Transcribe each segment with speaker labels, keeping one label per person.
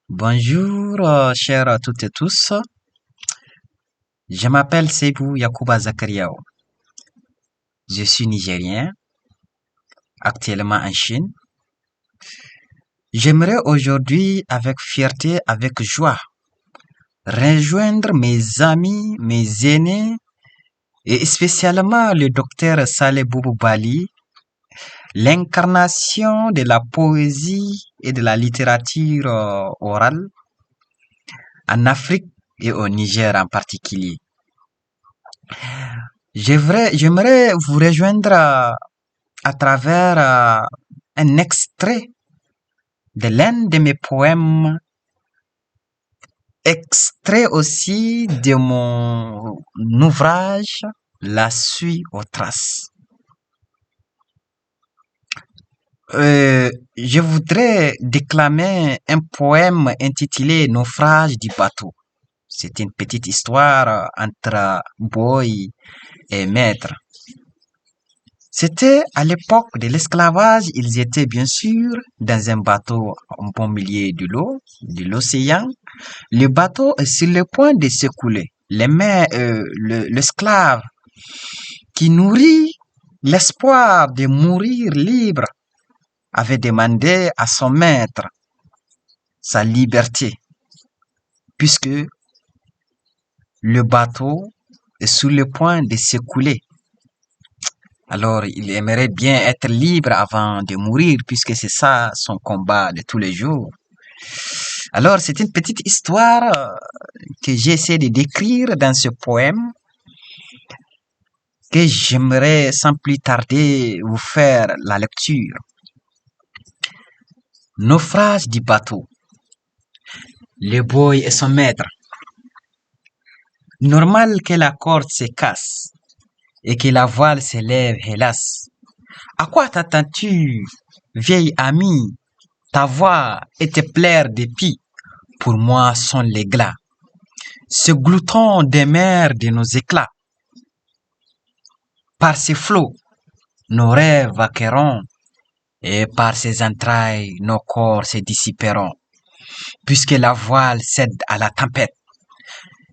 Speaker 1: Bonjour, chers toutes et tous. Je m'appelle Sebou Yacouba Zakariao. Je suis nigérien, actuellement en Chine. J'aimerais aujourd'hui, avec fierté, avec joie, rejoindre mes amis, mes aînés, et spécialement le docteur Saleh Boubou Bali, l'incarnation de la poésie et de la littérature orale en Afrique et au Niger en particulier. J'aimerais vous rejoindre à travers un extrait de l'un de mes poèmes, extrait aussi de mon ouvrage La suie aux traces. Je voudrais déclamer un poème intitulé Naufrage du bateau. C'est une petite histoire entre boy et maître. C'était à l'époque de l'esclavage, ils étaient bien sûr dans un bateau en bon milieu de l'eau, de l'océan. Le bateau est sur le point de s'écouler. L'esclave qui nourrit l'espoir de mourir libre avait demandé à son maître sa liberté, puisque le bateau est sur le point de s'écouler. Alors, il aimerait bien être libre avant de mourir, puisque c'est ça son combat de tous les jours. Alors, c'est une petite histoire que j'essaie de décrire dans ce poème, que j'aimerais sans plus tarder vous faire la lecture. Naufrage du bateau. Le boy et son maître. Normal que la corde se casse et que la voile s'élève, hélas. À quoi t'attends-tu, vieille amie? Ta voix et tes plairs d'épis, pour moi, sont les glas. Ce glouton des mers de nos éclats. Par ces flots, nos rêves vaqueront, et par ces entrailles, nos corps se dissiperont. Puisque la voile cède à la tempête,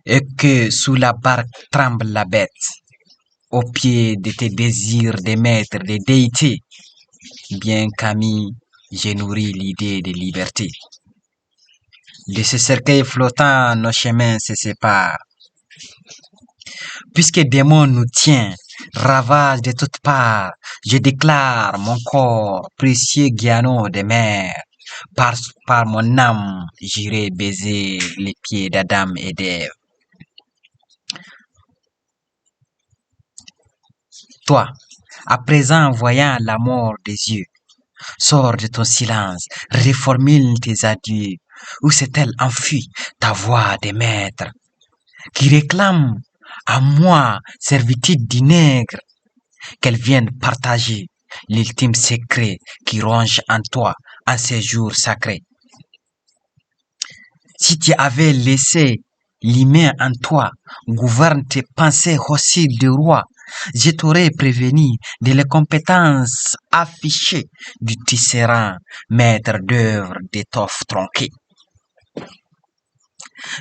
Speaker 1: et que sous la barque tremble la bête. Au pied de tes désirs de maître, de déité, bien qu'ami, j'ai nourri l'idée de liberté. De ce cercueil flottant, nos chemins se séparent. Puisque démon nous tient, ravage de toutes parts, je déclare mon corps, précieux guiano de mer. Par mon âme, j'irai baiser les pieds d'Adam et d'Ève. Toi, à présent voyant la mort des yeux, sors de ton silence, reformule tes adieux. Où s'est-elle enfuie, ta voix de maître, qui réclame à moi, servitude du nègre, qu'elle vienne partager l'ultime secret qui ronge en toi en ces jours sacrés. Si tu avais laissé l'humain en toi, gouverne tes pensées hostiles de roi, je t'aurais prévenu de l'incompétence affichée du tisserand, maître d'œuvre d'étoffe tronquée.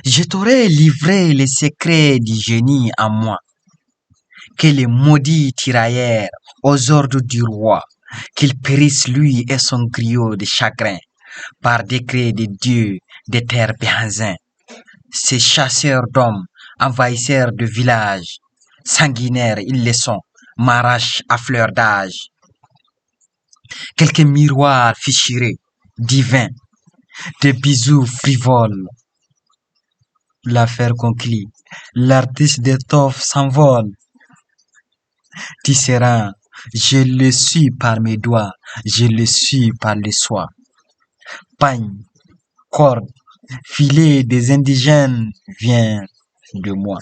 Speaker 1: Je t'aurais livré les secrets du génie en moi, que les maudits tirailleurs aux ordres du roi, qu'il périsse lui et son griot de chagrin, par décret de Dieu des terres Béhanzin. Ces chasseurs d'hommes, envahisseurs de villages, sanguinaires ils le sont, m'arrachent à fleur d'âge. Quelques miroirs fichurés, divins, des bisous frivoles. L'affaire conclut, l'artiste d'étoffe s'envole. Tisserand, je le suis par mes doigts, je le suis par le soie. Pagne, corde, filet des indigènes vient de moi.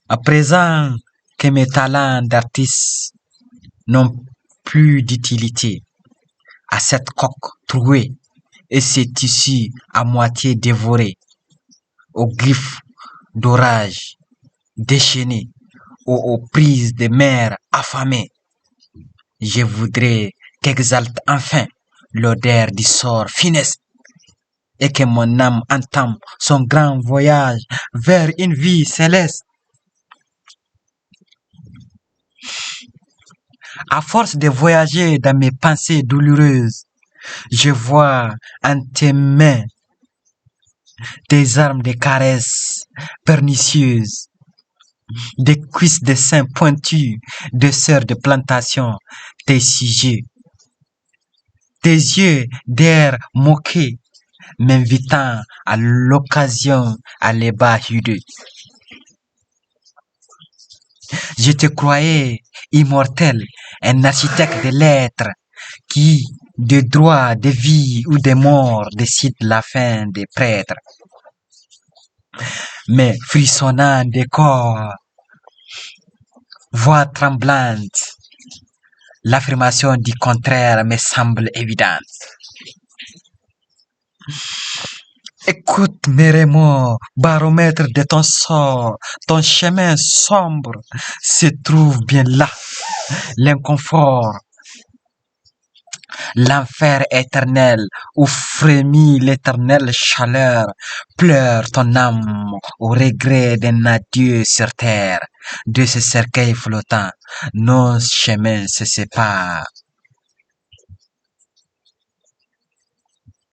Speaker 1: À présent que mes talents d'artiste n'ont plus d'utilité, à cette coque trouée et ces tissus à moitié dévorés, aux griffes d'orage déchaînés, aux prises de mer affamées, je voudrais qu'exalte enfin l'odeur du sort funeste et que mon âme entame son grand voyage vers une vie céleste. À force de voyager dans mes pensées douloureuses, je vois en tes mains des armes de caresses pernicieuses, des cuisses de seins pointus, des sœurs de plantation, tes sujets, tes yeux d'air moqués, m'invitant à l'occasion à les bas hideux. Je te croyais immortel, un architecte de lettres qui, de droit, de vie ou de mort, décide la fin des prêtres. Mais frissonnant de corps, voix tremblante, l'affirmation du contraire me semble évidente. Écoute mes remords, baromètre de ton sort, ton chemin sombre se trouve bien là, l'inconfort, l'enfer éternel où frémit l'éternelle chaleur, pleure ton âme au regret d'un adieu sur terre, de ce cercueil flottant, nos chemins se séparent.